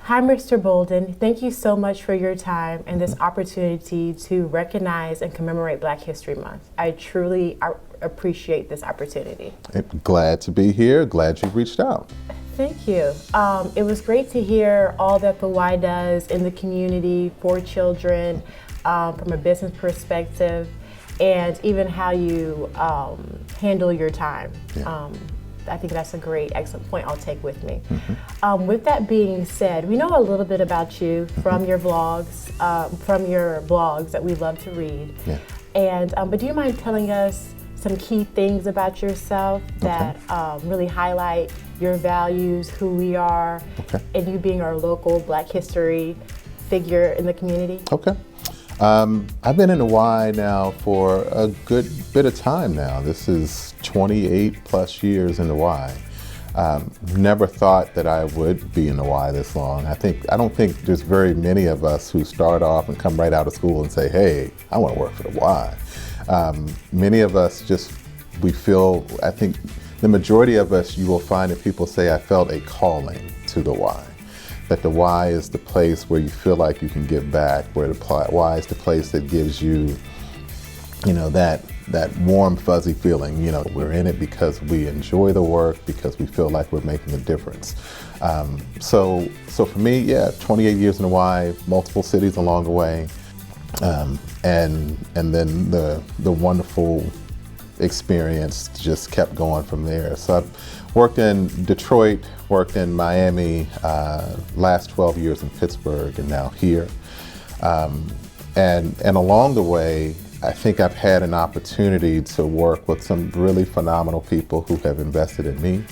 Hi, Mr. Bolden. Thank you so much for your time and this opportunity to recognize and commemorate Black History Month. I truly appreciate this opportunity. Glad to be here. Glad you reached out. Thank you. It was great to hear all that the Y does in the community for children from a business perspective, and even how you handle your time. Yeah. I think that's a great, excellent point I'll take with me. With that being said, we know a little bit about you from your blogs, that we love to read. Yeah. And but do you mind telling us some key things about yourself that really highlight your values, who we are, and you being our local Black history figure in the community? Okay. I've been in the Y now for a good bit of time now. This is 28 plus years in the Y. Never thought that I would be in the Y this long. I don't think there's very many of us who start off and come right out of school and say, hey, I want to work for the Y. Many of us I think the majority of us, you will find that people say, I felt a calling to the Y. That the Y is the place where you feel like you can give back, where the Y is the place that gives you, that warm, fuzzy feeling. We're in it because we enjoy the work, because we feel like we're making a difference. So for me, 28 years in the Y, multiple cities along the way, and then the wonderful experience just kept going from there. So I've worked in Detroit, worked in Miami, last 12 years in Pittsburgh, and now here. And along the way, I think I've had an opportunity to work with some really phenomenal people who have invested in me,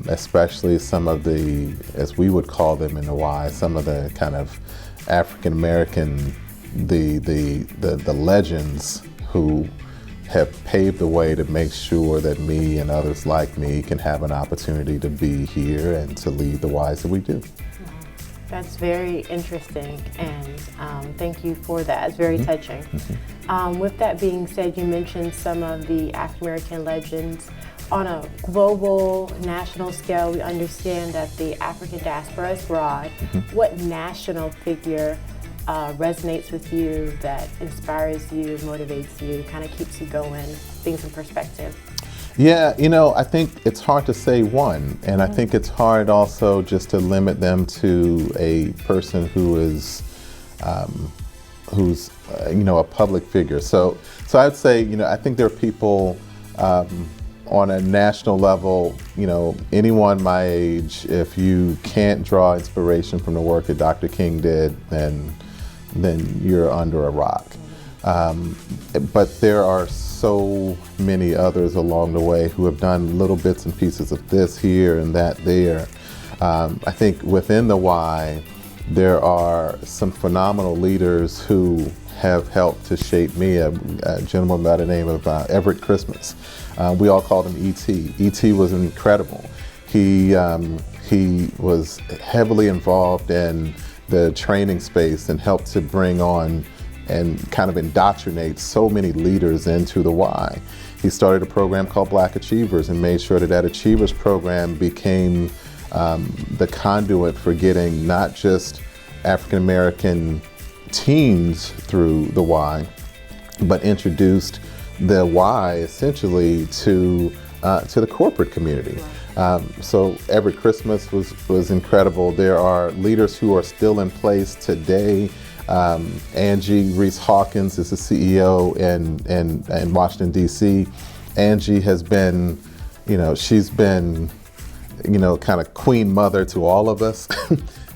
especially some of the, as we would call them in the Y, some of the kind of African American, the legends who have paved the way to make sure that me and others like me can have an opportunity to be here and to lead the Ys that we do. That's very interesting, and thank you for that. It's very touching. With that being said, you mentioned some of the African American legends. On a global, national scale, we understand that the African diaspora is broad. What national figure resonates with you, that inspires you, motivates you, kind of keeps you going, things in perspective? Yeah, I think it's hard to say one, and I think it's hard also just to limit them to a person who is, who's a public figure. So I'd say, I think there are people on a national level, anyone my age, if you can't draw inspiration from the work that Dr. King did, then you're under a rock. But there are so many others along the way who have done little bits and pieces of this here and that there. I think within the Y, there are some phenomenal leaders who have helped to shape me. A gentleman by the name of Everett Christmas. We all called him E.T. E.T. was incredible. He was heavily involved in the training space and helped to bring on and kind of indoctrinate so many leaders into the Y. He started a program called Black Achievers and made sure that Achievers program became the conduit for getting not just African American teens through the Y, but introduced the Y essentially to the corporate community. So Everett Christmas was incredible. There are leaders who are still in place today. Angie Reese Hawkins is the CEO in Washington, D.C. Angie has been, she's been, kind of queen mother to all of us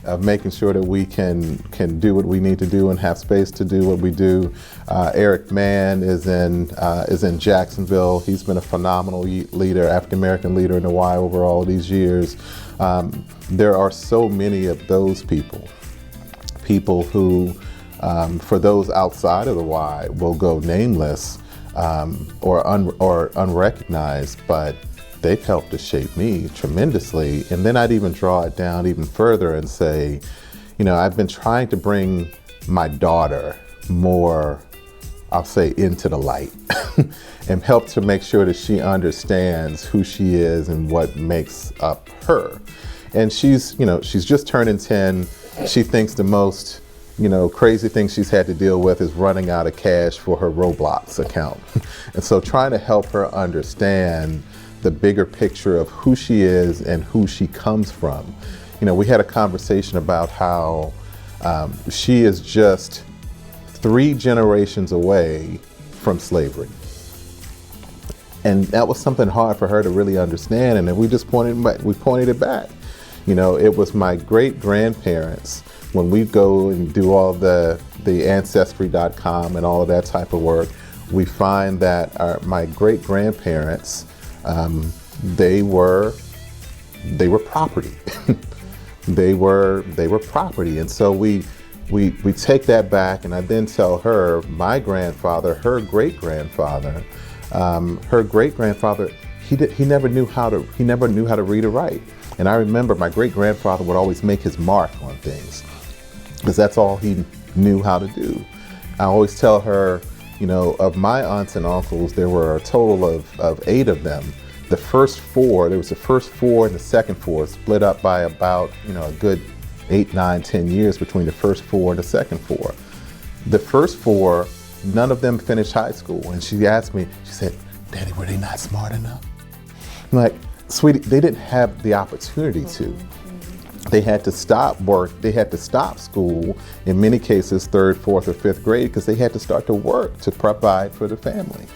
of making sure that we can do what we need to do and have space to do what we do. Eric Mann is in Jacksonville. He's been a phenomenal leader, African American leader in the Y over all these years. There are so many of those people who, for those outside of the Y, will go nameless or unrecognized, but they've helped to shape me tremendously. And then I'd even draw it down even further and say, I've been trying to bring my daughter more, I'll say, into the light and help to make sure that she understands who she is and what makes up her. And she's just turning 10. She thinks the most, crazy thing she's had to deal with is running out of cash for her Roblox account. And so trying to help her understand the bigger picture of who she is and who she comes from. We had a conversation about how she is just 3 generations away from slavery. And that was something hard for her to really understand. And then we just pointed it back. It was my great grandparents. When we go and do all the ancestry.com and all of that type of work, we find that my great grandparents, they were property. they were property. And so we take that back, and I then tell her my grandfather, her great grandfather, he never knew how to read or write. And I remember my great grandfather would always make his mark on things, because that's all he knew how to do. I always tell her, of my aunts and uncles, there were a total of 8 of them. The first 4, there was the first 4 and the second 4, split up by about, a good 8, 9, 10 years between the first 4 and the second 4. The first 4, none of them finished high school. And she asked me, she said, "Daddy, were they not smart enough?" I'm like, "Sweetie, they didn't have the opportunity to. They had to stop work. They had to stop school, in many cases, 3rd, 4th, or 5th grade, because they had to start to work to provide for the family."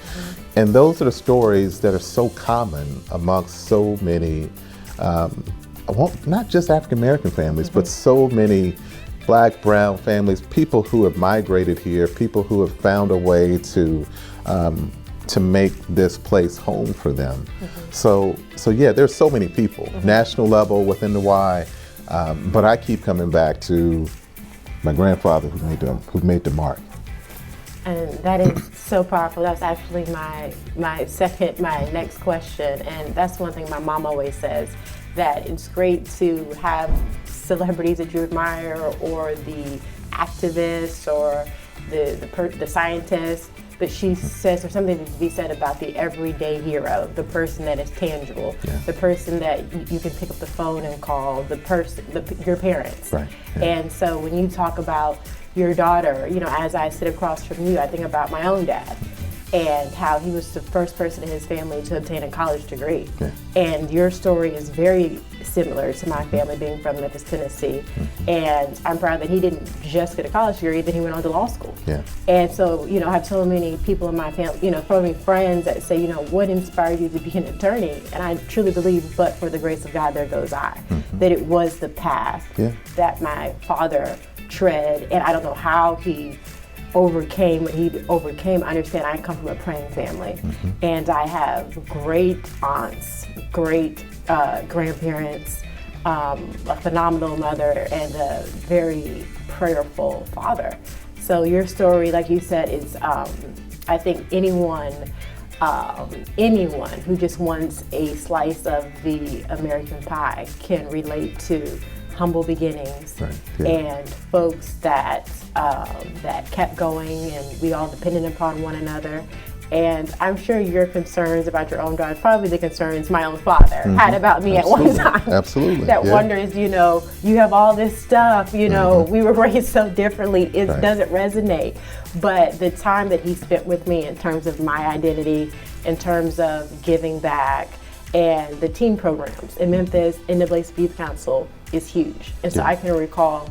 And those are the stories that are so common amongst so many, not just African-American families, but so many Black, brown families, people who have migrated here, people who have found a way to make this place home for them. So yeah, there's so many people, national level, within the Y, but I keep coming back to my grandfather who made the mark. And that is so powerful. That's actually my next question. And that's one thing my mom always says, that it's great to have celebrities that you admire, or the activists, or the scientists, but she says there's something to be said about the everyday hero, the person that is tangible, the person that you can pick up the phone and call, your parents. Right. Yeah. And so when you talk about your daughter, as I sit across from you, I think about my own dad and how he was the first person in his family to obtain a college degree. Yeah. And your story is very similar to my family, being from Memphis, Tennessee. And I'm proud that he didn't just get a college degree, then he went on to law school. Yeah. And so, I have so many people in my family, so many friends that say, what inspired you to be an attorney? And I truly believe, but for the grace of God, there goes I, that it was the path that my father tread, and I don't know how he overcame what he overcame. I understand I come from a praying family, and I have great aunts, great grandparents, a phenomenal mother, and a very prayerful father. So your story, like you said, is I think anyone who just wants a slice of the American pie can relate to humble beginnings, and folks that kept going, and we all depended upon one another. And I'm sure your concerns about your own daughter, probably the concerns my own father had about me at one time. Absolutely. That wonders, you have all this stuff, we were raised so differently, it doesn't resonate. But the time that he spent with me in terms of my identity, in terms of giving back, and the teen programs in Memphis, NAACP Youth Council is huge. And so I can recall,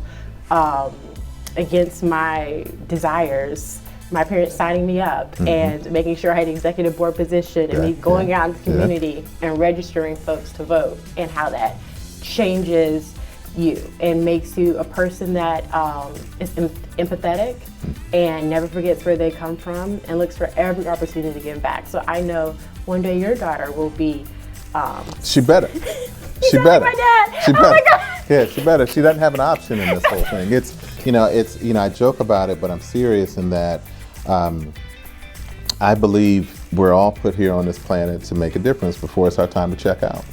against my desires, my parents signing me up and making sure I had an executive board position, and me going out in the community and registering folks to vote, and how that changes you and makes you a person that is empathetic and never forgets where they come from and looks for every opportunity to give back. So I know one day your daughter will be she better. She better. Like my dad. She better. Oh my God. Yeah, she better. She doesn't have an option in this whole thing. It's I joke about it, but I'm serious in that I believe we're all put here on this planet to make a difference before it's our time to check out.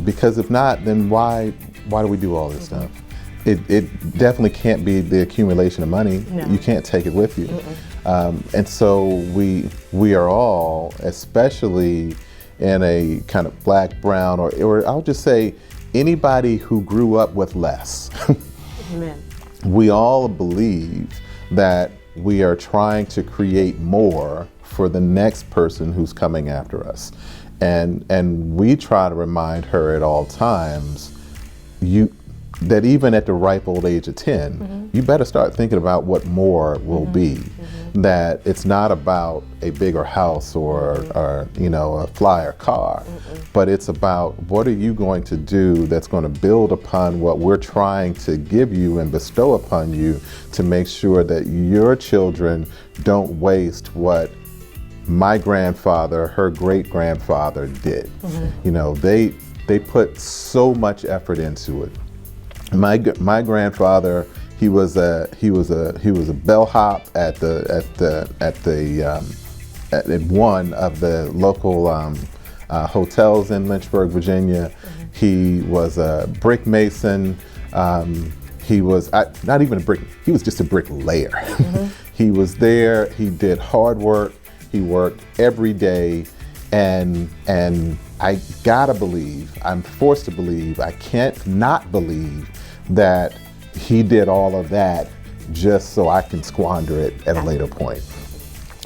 Because if not, then why do we do all this stuff? It definitely can't be the accumulation of money. No. You can't take it with you. And so we are all, especially in a kind of black, brown, or I'll just say anybody who grew up with less. Amen. We all believe that we are trying to create more for the next person who's coming after us. And we try to remind her at all times, that even at the ripe old age of 10, you better start thinking about what more will be. That it's not about a bigger house or a flyer car, but it's about what are you going to do that's going to build upon what we're trying to give you and bestow upon you to make sure that your children don't waste what my grandfather, her great-grandfather did. They put so much effort into it. My grandfather, he was a bellhop at one of the local hotels in Lynchburg, Virginia. He was a brick mason. He was not even a brick. He was just a bricklayer. He was there. He did hard work. He worked every day, and I gotta believe, I'm forced to believe, I can't not believe that he did all of that just so I can squander it at a later point.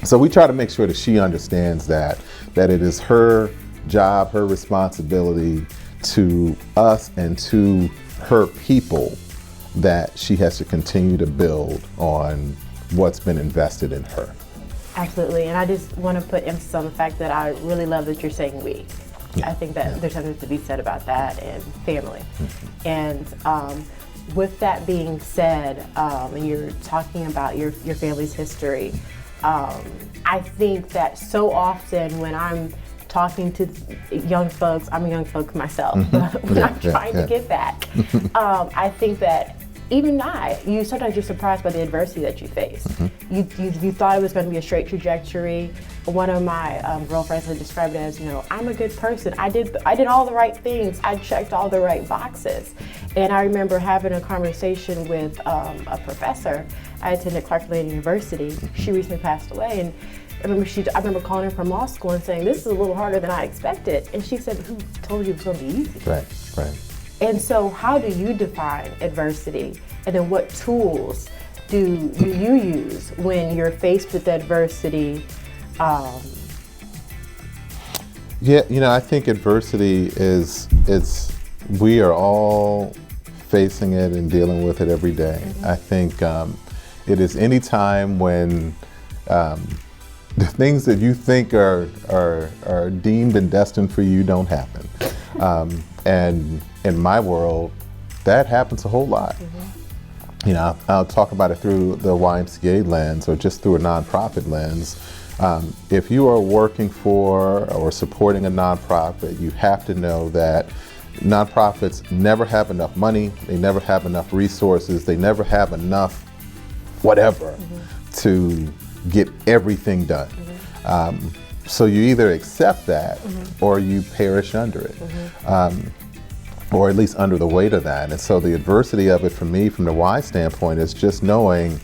So we try to make sure that she understands that it is her job, her responsibility to us and to her people, that she has to continue to build on what's been invested in her. Absolutely, and I just want to put emphasis on the fact that I really love that you're saying we. Yeah. I think that there's something to be said about that and family. And with that being said, and you're talking about your family's history, I think that so often when I'm talking to young folks, I'm a young folk myself, but when I'm trying to give back, I think that even you sometimes you're surprised by the adversity that you face. You thought it was going to be a straight trajectory. One of my girlfriends had described it as, I'm a good person. I did all the right things. I checked all the right boxes. And I remember having a conversation with a professor. I attended Clark Atlanta University. She recently passed away, and I remember calling her from law school and saying, this is a little harder than I expected. And she said, who told you it was going to be easy? Right. And so how do you define adversity? And then what tools do you use when you're faced with adversity? I think adversity we are all facing it and dealing with it every day. I think it is any time when the things that you think are deemed and destined for you don't happen. And in my world, that happens a whole lot. I'll talk about it through the YMCA lens or just through a nonprofit lens. If you are working for or supporting a nonprofit, you have to know that nonprofits never have enough money, they never have enough resources, they never have enough whatever to get everything done. So you either accept that or you perish under it. Or at least under the weight of that. And so the adversity of it for me, from the Y standpoint, is just knowing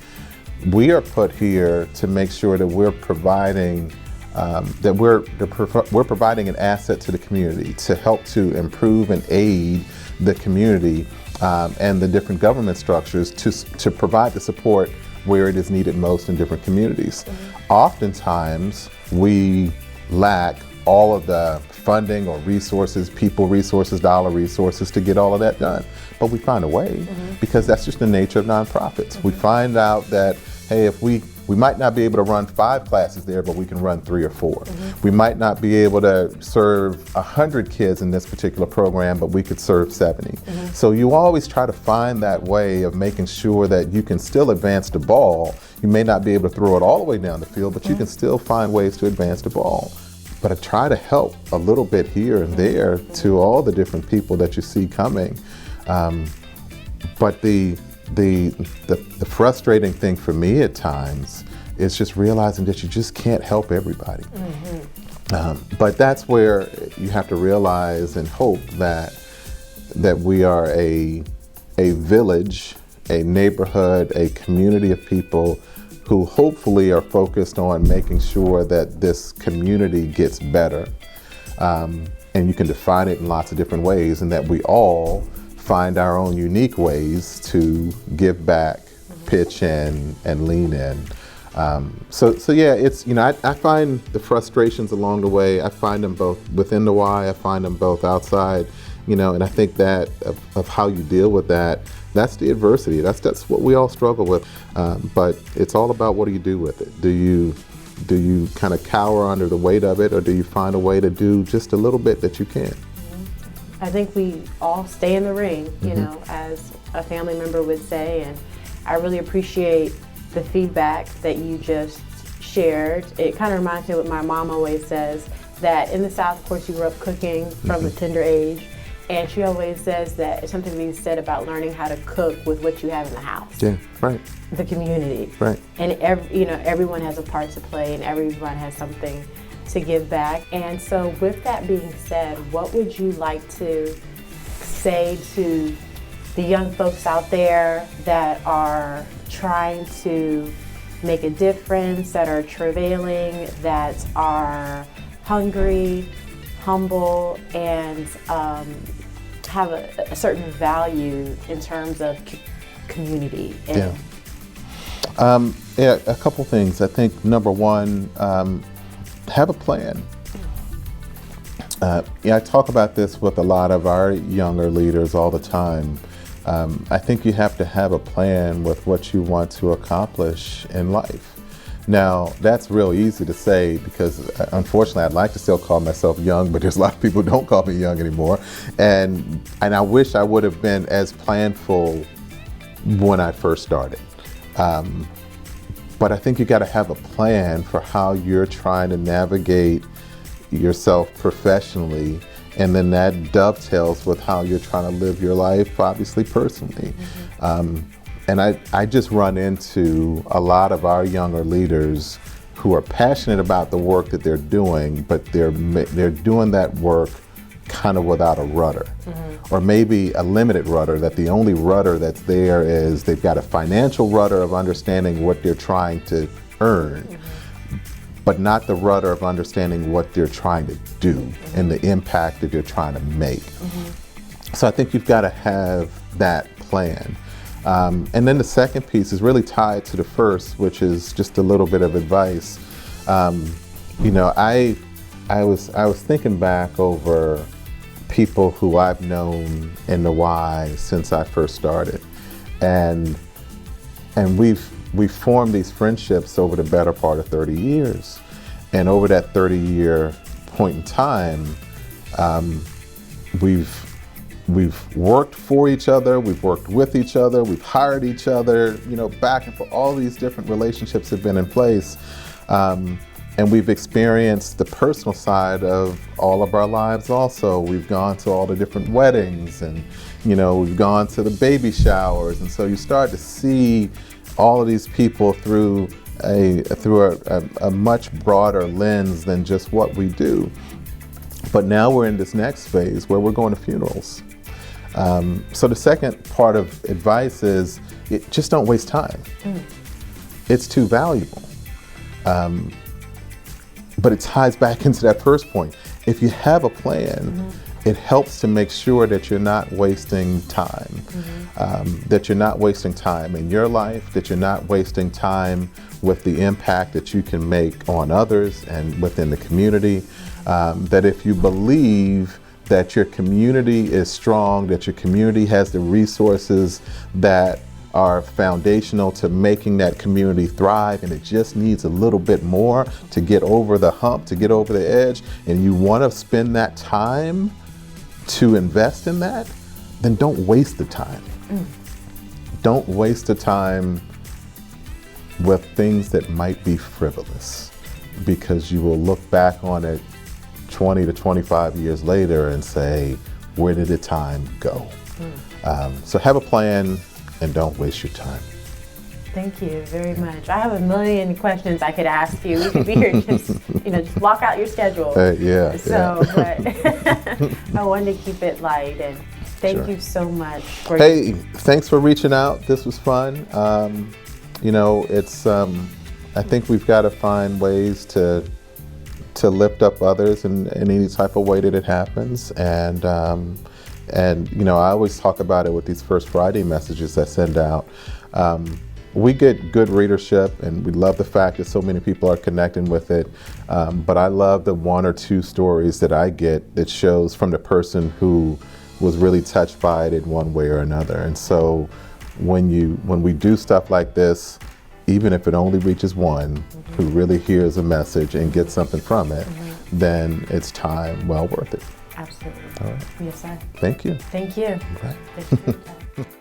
we are put here to make sure that we're providing we're providing an asset to the community to help to improve and aid the community and the different government structures to provide the support where it is needed most in different communities. Oftentimes we lack all of the funding or resources, people resources, dollar resources to get all of that done. But we find a way because that's just the nature of nonprofits. We find out that, hey, if we might not be able to run 5 classes there, but we can run 3 or 4. We might not be able to serve 100 kids in this particular program, but we could serve 70. So you always try to find that way of making sure that you can still advance the ball. You may not be able to throw it all the way down the field, but you can still find ways to advance the ball. But I try to help a little bit here and there to all the different people that you see coming. But the frustrating thing for me at times is just realizing that you just can't help everybody. But that's where you have to realize and hope that we are a village, a neighborhood, a community of people who hopefully are focused on making sure that this community gets better. and you can define it in lots of different ways, and that we all find our own unique ways to give back, pitch in, and lean in. So yeah, it's, I find the frustrations along the way. I find them both within the Y. I find them both outside. And I think that of how you deal with that, that's the adversity. That's what we all struggle with. But it's all about, what do you do with it? Do you kind of cower under the weight of it, or do you find a way to do just a little bit that you can? I think we all stay in the ring, as a family member would say, and I really appreciate the feedback that you just shared. It kind of reminds me of what my mom always says, that in the South, of course, you grew up cooking from a tender age. And she always says that it's something to be said about learning how to cook with what you have in the house. Yeah, right. The community. Right. And everyone has a part to play, and everyone has something to give back. And so with that being said, what would you like to say to the young folks out there that are trying to make a difference, that are travailing, that are hungry, humble, and have a certain value in terms of community? Yeah, a couple things. I think number one, have a plan. I talk about this with a lot of our younger leaders all the time. I think you have to have a plan with what you want to accomplish in life. Now, that's real easy to say, because unfortunately I'd like to still call myself young, but there's a lot of people who don't call me young anymore. And I wish I would have been as planful when I first started. But I think you got to have a plan for how you're trying to navigate yourself professionally, and then that dovetails with how you're trying to live your life, obviously personally. And I just run into a lot of our younger leaders who are passionate about the work that they're doing, but they're doing that work kind of without a rudder, or maybe a limited rudder, that the only rudder that's there is they've got a financial rudder of understanding what they're trying to earn, but not the rudder of understanding what they're trying to do and the impact that you're trying to make. So I think you've got to have that plan. And then the second piece is really tied to the first, which is just a little bit of advice. I was thinking back over people who I've known in the Y since I first started, and we've formed these friendships over the better part of 30 years. And over that 30-year point in time, we've worked for each other, we've worked with each other, we've hired each other, back and forth. All these different relationships have been in place. And we've experienced the personal side of all of our lives also. We've gone to all the different weddings, and we've gone to the baby showers. And so you start to see all of these people through a much broader lens than just what we do. But now we're in this next phase where we're going to funerals. So the second part of advice is, just don't waste time. It's too valuable. But it ties back into that first point. If you have a plan, it helps to make sure that you're not wasting time, that you're not wasting time in your life, that you're not wasting time with the impact that you can make on others and within the community, that if you believe that your community is strong, that your community has the resources that are foundational to making that community thrive, and it just needs a little bit more to get over the hump, to get over the edge, and you want to spend that time to invest in that, then don't waste the time. Don't waste the time with things that might be frivolous, because you will look back on it 20 to 25 years later and say, where did the time go? So have a plan and don't waste your time. Thank you very much. I have a million questions I could ask you. We could be here just block out your schedule. But I wanted to keep it light, and thank you so much. Thanks for reaching out. This was fun. I think we've got to find ways to to lift up others in any type of way that it happens. And you know, I always talk about it with these First Friday messages I send out. We get good readership, and we love the fact that so many people are connecting with it. But I love the 1 or 2 stories that I get that shows from the person who was really touched by it in one way or another. And so when we do stuff like this, even if it only reaches one who really hears a message and gets something from it, then it's time well worth it. Absolutely. All right. Yes, sir. Thank you. Thank you. Right. Thank you for your time.